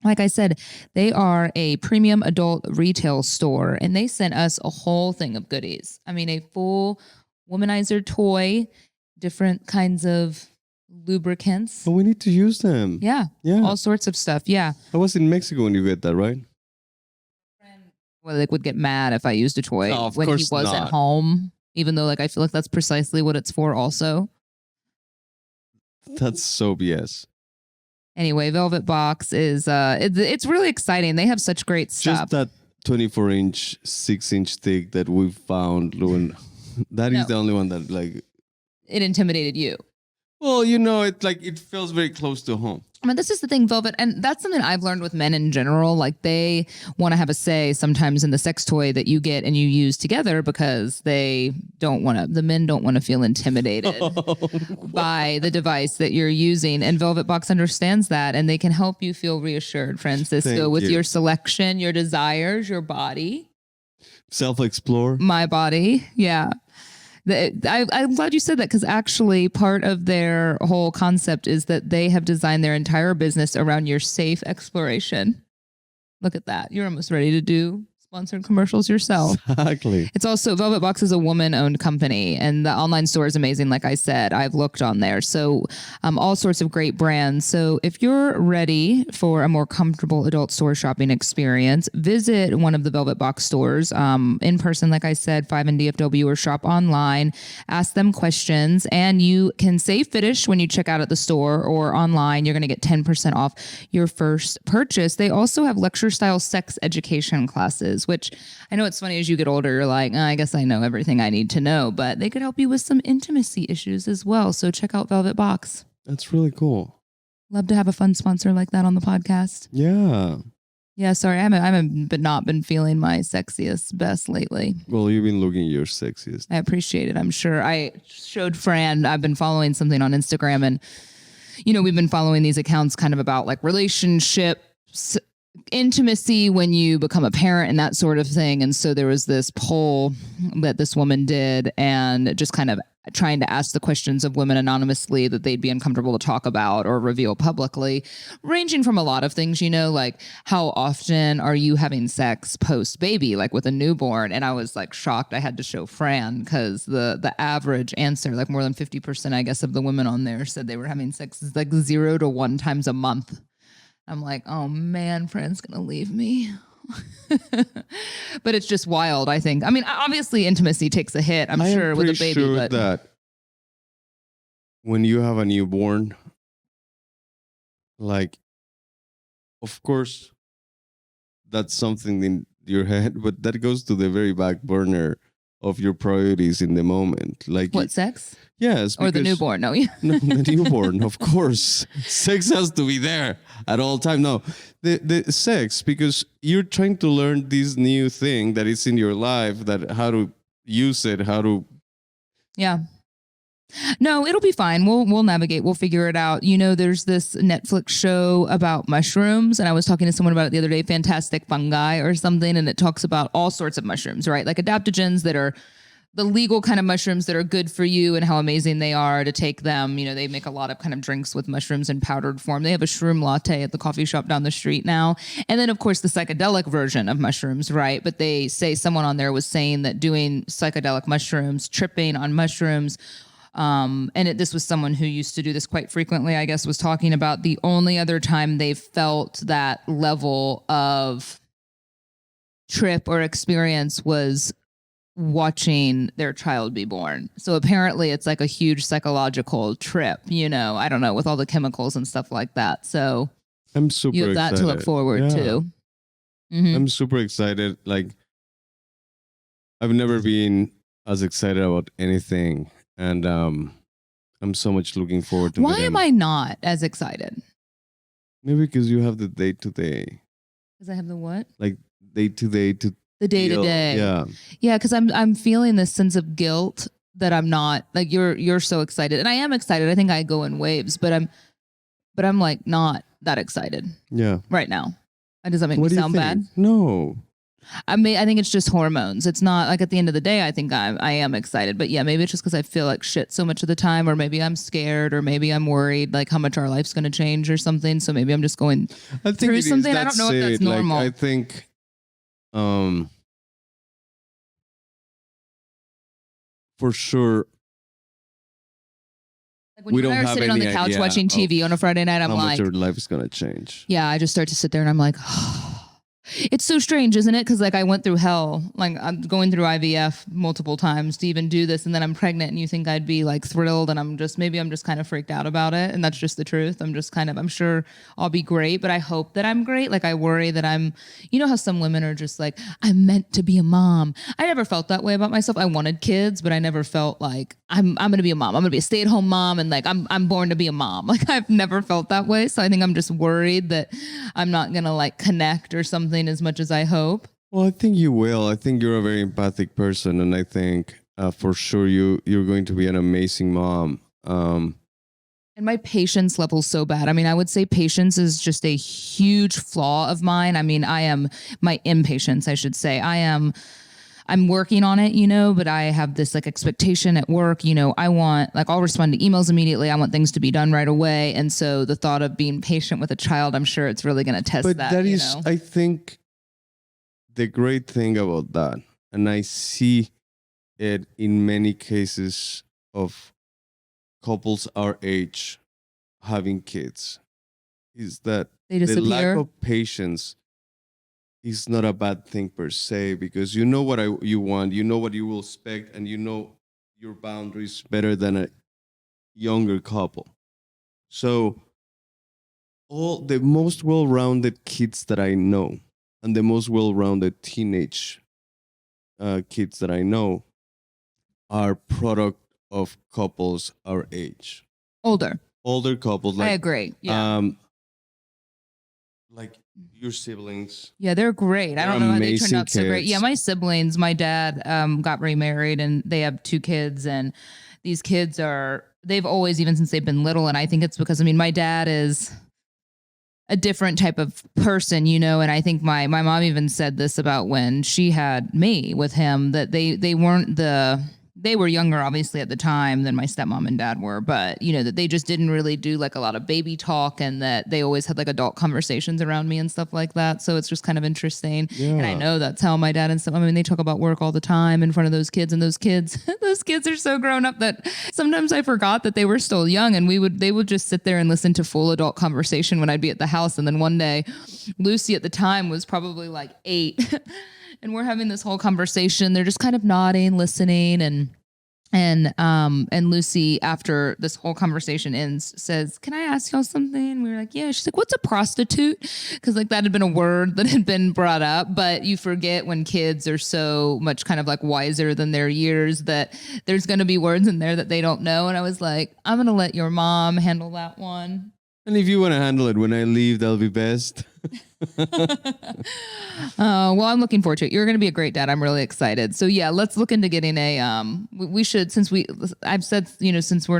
like I said, they are a premium adult retail store, and they sent us a whole thing of goodies. I mean, a full womanizer toy, different kinds of lubricants.
But we need to use them.
Yeah. All sorts of stuff. Yeah.
I was in Mexico when you get that, right?
Well, they would get mad if I used a toy when he wasn't
not.
home, even though I feel like that's precisely what it's for also.
That's so BS.
Anyway, Velvet Box is it's really exciting. They have such great stuff.
Just that 24-inch, 6-inch thick that we found, Lewin. That is the only one that
it intimidated you.
Well, it feels very close to home.
I mean, this is the thing, Velvet, and that's something I've learned with men in general. Like, they want to have a say sometimes in the sex toy that you get and you use together, because the men don't want to feel intimidated by the device that you're using. And Velvet Box understands that, and they can help you feel reassured, Francisco, with your selection, your desires, your body.
Self-explore.
My body. Yeah. I'm glad you said that, because actually part of their whole concept is that they have designed their entire business around your safe exploration. Look at that. You're almost ready to do sponsored commercials yourself.
Exactly.
It's also, Velvet Box is a woman-owned company, and the online store is amazing. Like I said, I've looked on there. So all sorts of great brands. So if you're ready for a more comfortable adult store shopping experience, visit one of the Velvet Box stores in person, like I said, 5 in DFW, or shop online, ask them questions, and you can save Fitish when you check out at the store or online. You're going to get 10% off your first purchase. They also have lecture-style sex education classes, which I know it's funny, as you get older, you're like, I guess I know everything I need to know, but they could help you with some intimacy issues as well. So check out Velvet Box.
That's really cool.
Love to have a fun sponsor like that on the podcast.
Yeah.
Yeah, sorry, I haven't not been feeling my sexiest best lately.
Well, you've been looking your sexiest.
I appreciate it. I'm sure I showed Fran, I've been following something on Instagram, and we've been following these accounts kind of about like relationships, intimacy when you become a parent and that sort of thing. And so there was this poll that this woman did and just kind of trying to ask the questions of women anonymously that they'd be uncomfortable to talk about or reveal publicly, ranging from a lot of things, like how often are you having sex post baby, like with a newborn? And I was like shocked. I had to show Fran because the average answer, like more than 50%, I guess, of the women on there said they were having sex is like 0 to 1 times a month. I'm like, oh man, Fran's gonna leave me. But it's just wild, I think. I mean, obviously intimacy takes a hit, I'm sure, with a baby.
Sure
but
that when you have a newborn, like, of course, that's something in your head, but that goes to the very back burner of your priorities in the moment. Like
what, sex?
Yes.
Or the newborn? No, yeah.
No, the newborn, of course. Sex has to be there at all time. No, the sex, because you're trying to learn this new thing that is in your life, that how to use it, how to.
Yeah. No, it'll be fine. We'll navigate. We'll figure it out. There's this Netflix show about mushrooms, and I was talking to someone about it the other day, Fantastic Fungi or something, and it talks about all sorts of mushrooms, right? Like adaptogens that are the legal kind of mushrooms that are good for you and how amazing they are to take them. They make a lot of kind of drinks with mushrooms in powdered form. They have a shroom latte at the coffee shop down the street now. And then, of course, the psychedelic version of mushrooms, right? But they say someone on there was saying that doing psychedelic mushrooms, tripping on mushrooms, this was someone who used to do this quite frequently, I guess, was talking about the only other time they felt that level of trip or experience was watching their child be born. So apparently it's like a huge psychological trip, I don't know, with all the chemicals and stuff like that. So
I'm super
you have that
excited
to look forward to. Mm-hmm.
I'm super excited. Like, I've never been as excited about anything. And I'm so much looking forward to it.
Why am I not as excited?
Maybe because you have the day-to-day.
Because I have the what?
Like day-to-day to
the day-to-day.
Yeah.
Yeah, because I'm feeling this sense of guilt that I'm not, like, you're so excited. And I am excited. I think I go in waves, but I'm like not that excited.
Yeah.
Right now. Does that make me sound bad?
No.
I think it's just hormones. It's not like at the end of the day, I think I am excited, but yeah, maybe it's just because I feel like shit so much of the time, or maybe I'm scared, or maybe I'm worried like how much our life's going to change or something. So maybe I'm just going through something. I don't know if that's normal.
Like, I think, for sure,
like when we don't have sitting on the couch watching TV on a Friday night, I'm
how
like,
much your life is going to change.
Yeah, I just start to sit there and I'm like, it's so strange, isn't it? Because like I went through hell. Like I'm going through IVF multiple times to even do this, and then I'm pregnant, and you think I'd be like thrilled, and maybe I'm just kind of freaked out about it, and that's just the truth. I'm sure I'll be great, but I hope that I'm great. Like I worry that how some women are just like, I'm meant to be a mom. I never felt that way about myself. I wanted kids, but I never felt like I'm going to be a mom. I'm going to be a stay-at-home mom, and like I'm born to be a mom. Like I've never felt that way, so I think I'm just worried that I'm not going to like connect or something as much as I hope.
Well, I think you will. I think you're a very empathic person, and I think for sure you're going to be an amazing mom.
And my patience level's so bad. I mean, I would say patience is just a huge flaw of mine. I mean, my impatience, I should say. I'm working on it, but I have this like expectation at work, I want, like, I'll respond to emails immediately. I want things to be done right away. And so the thought of being patient with a child, I'm sure it's really going to test that.
But that is, I think, the great thing about that, and I see it in many cases of couples our age having kids, is that
the
lack of patience is not a bad thing per se, because you know what you want, you know what you will expect, and you know your boundaries better than a younger couple. So all the most well-rounded kids that I know, and the most well-rounded teenage kids that I know, are product of couples our age. Older couples. Like,
I agree. Yeah.
Like your siblings.
Yeah, they're great. I don't know how they turned out so great. Yeah, my siblings, my dad got remarried, and they have 2 kids, and these kids are they've always, even since they've been little. And I think it's because, I mean, my dad is a different type of person, you know, and I think my mom even said this about when she had me with him, that they weren't they were younger obviously at the time than my stepmom and dad were, but you know, that they just didn't really do like a lot of baby talk, and that they always had like adult conversations around me and stuff like that. So it's just kind of interesting. Yeah. And I know that's how my dad and stuff, I mean, they talk about work all the time in front of those kids, and those kids are so grown up that sometimes I forgot that they were still young, and they would just sit there and listen to full adult conversation when I'd be at the house. And then one day Lucy at the time was probably like 8 and we're having this whole conversation. They're just kind of nodding, listening, and Lucy, after this whole conversation ends, says, "Can I ask y'all something?" We were like, "Yeah." She's like, "What's a prostitute?" Because like that had been a word that had been brought up, but you forget when kids are so much kind of like wiser than their years that there's going to be words in there that they don't know. And I was like, "I'm going to let your mom handle that one."
And if you want to handle it when I leave, that'll be best.
Well, I'm looking forward to it. You're going to be a great dad. I'm really excited. So yeah, let's look into getting we should, I've said, you know, since we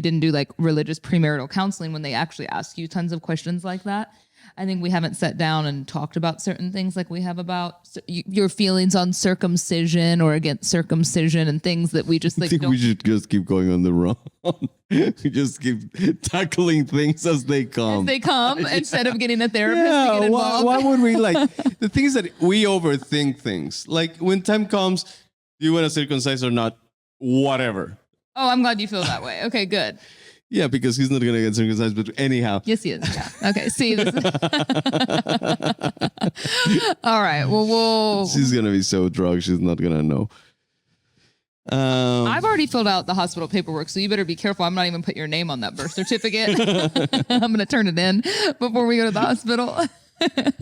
didn't do like religious premarital counseling when they actually ask you tons of questions like that. I think we haven't sat down and talked about certain things like we have about your feelings on circumcision or against circumcision and things that we just like. I think
we should just keep going on the run. We just keep tackling things as they come.
Instead of getting a therapist to get involved.
Why would we the things that we overthink things? Like when time comes, do you want to circumcise or not? Whatever.
Oh, I'm glad you feel that way. Okay, good.
Yeah, because he's not going to get circumcised, but anyhow.
Yes, he is. Yeah. Okay, see. All right, well,
she's going to be so drunk, she's not going to know.
I've already filled out the hospital paperwork, so you better be careful. I'm not even put your name on that birth certificate. I'm going to turn it in before we go to the hospital. All right,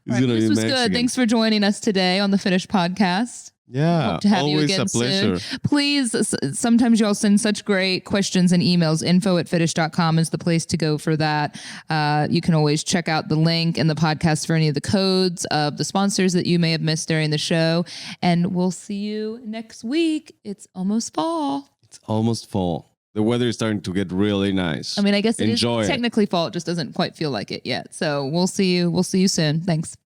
this was good. Thanks for joining us today on the Fitish podcast.
Yeah,
hope to have
always
you again
a pleasure.
Soon. Please, sometimes y'all send such great questions and emails. info@fitish.com is the place to go for that. You can always check out the link in the podcast for any of the codes of the sponsors that you may have missed during the show. And we'll see you next week. It's almost fall. The weather is starting to get really nice. I mean, I guess it is technically fall. It just doesn't quite feel like it yet. So we'll see you soon. Thanks.